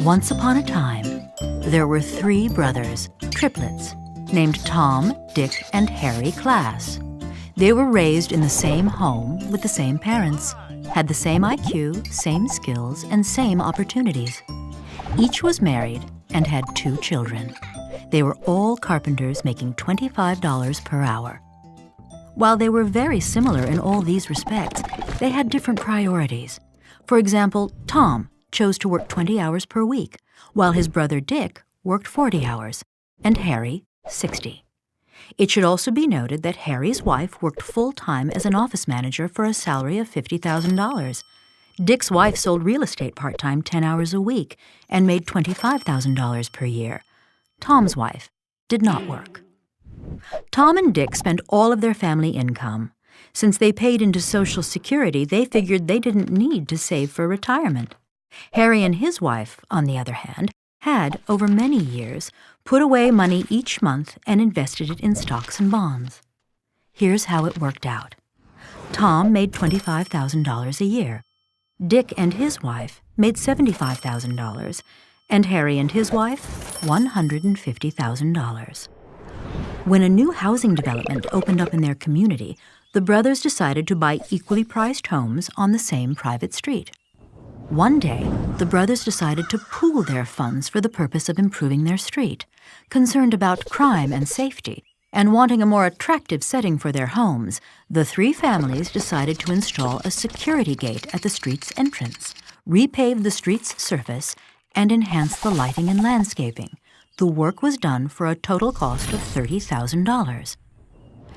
Once upon a time, there were 3 brothers, triplets, named Tom, Dick, and Harry Class. They were raised in the same home with the same parents, had the same IQ, same skills, and same opportunities. Each was married and had 2 children. They were all carpenters making $25 per hour. While they were very similar in all these respects, they had different priorities. For example, Tom chose to work 20 hours per week, while his brother Dick worked 40 hours, and Harry 60. It should also be noted that Harry's wife worked full-time as an office manager for a salary of $50,000. Dick's wife sold real estate part-time 10 hours a week and made $25,000 per year. Tom's wife did not work. Tom and Dick spent all of their family income. Since they paid into Social Security, they figured they didn't need to save for retirement. Harry and his wife, on the other hand, had, over many years, put away money each month and invested it in stocks and bonds. Here's how it worked out. Tom made $25,000 a year. Dick and his wife made $75,000, and Harry and his wife $150,000. When a new housing development opened up in their community, the brothers decided to buy equally priced homes on the same private street. One day, the brothers decided to pool their funds for the purpose of improving their street. Concerned about crime and safety, and wanting a more attractive setting for their homes, the 3 families decided to install a security gate at the street's entrance, repave the street's surface, and enhance the lighting and landscaping. The work was done for a total cost of $30,000.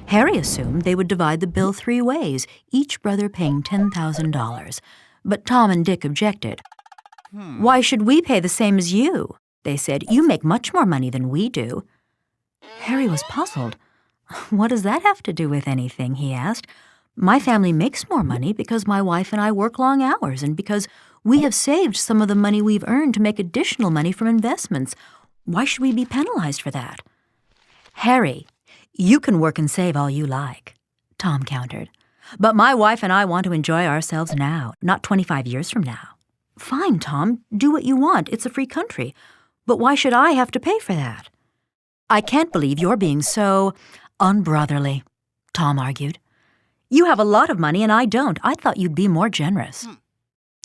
Harry assumed they would divide the bill 3 ways, each brother paying $10,000. But Tom and Dick objected. "Why should we pay the same as you?" they said. "You make much more money than we do." Harry was puzzled. "What does that have to do with anything?" he asked. "My family makes more money because my wife and I work long hours and because we have saved some of the money we've earned to make additional money from investments. Why should we be penalized for that?" "Harry, you can work and save all you like," Tom countered. "But my wife and I want to enjoy ourselves now, not 25 years from now." "Fine, Tom. Do what you want. It's a free country. But why should I have to pay for that?" "I can't believe you're being so unbrotherly," Tom argued. "You have a lot of money and I don't. I thought you'd be more generous."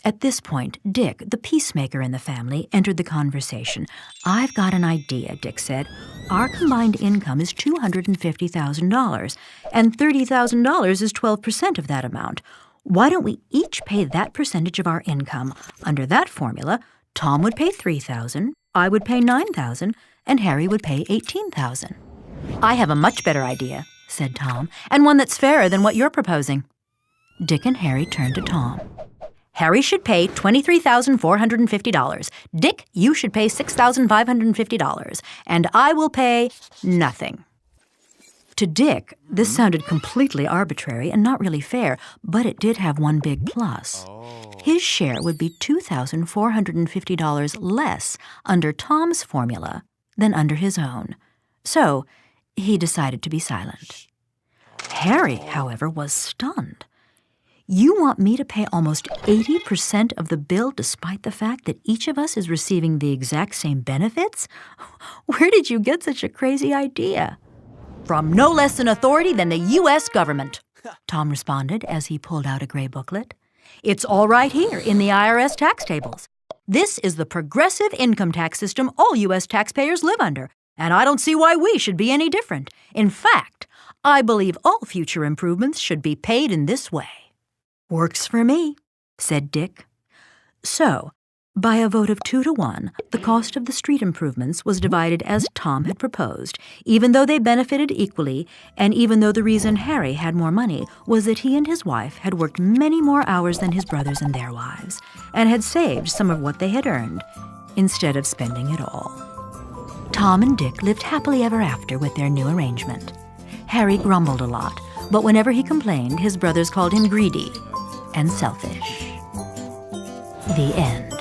At this point, Dick, the peacemaker in the family, entered the conversation. "I've got an idea," Dick said. "Our combined income is $250,000, and $30,000 is 12% of that amount. Why don't we each pay that percentage of our income? Under that formula, Tom would pay $3,000, I would pay $9,000, and Harry would pay $18,000. "I have a much better idea," said Tom, "and one that's fairer than what you're proposing." Dick and Harry turned to Tom. "Harry should pay $23,450. Dick, you should pay $6,550. And I will pay nothing." To Dick, this sounded completely arbitrary and not really fair, but it did have one big plus. His share would be $2,450 less under Tom's formula than under his own. So he decided to be silent. Harry, however, was stunned. "You want me to pay almost 80% of the bill despite the fact that each of us is receiving the exact same benefits? Where did you get such a crazy idea?" "From no less an authority than the U.S. government," Tom responded as he pulled out a gray booklet. "It's all right here in the IRS tax tables. This is the progressive income tax system all U.S. taxpayers live under, and I don't see why we should be any different. In fact, I believe all future improvements should be paid in this way." "Works for me," said Dick. So, by a vote of 2 to 1, the cost of the street improvements was divided as Tom had proposed, even though they benefited equally, and even though the reason Harry had more money was that he and his wife had worked many more hours than his brothers and their wives, and had saved some of what they had earned, instead of spending it all. Tom and Dick lived happily ever after with their new arrangement. Harry grumbled a lot, but whenever he complained, his brothers called him greedy and selfish. The end.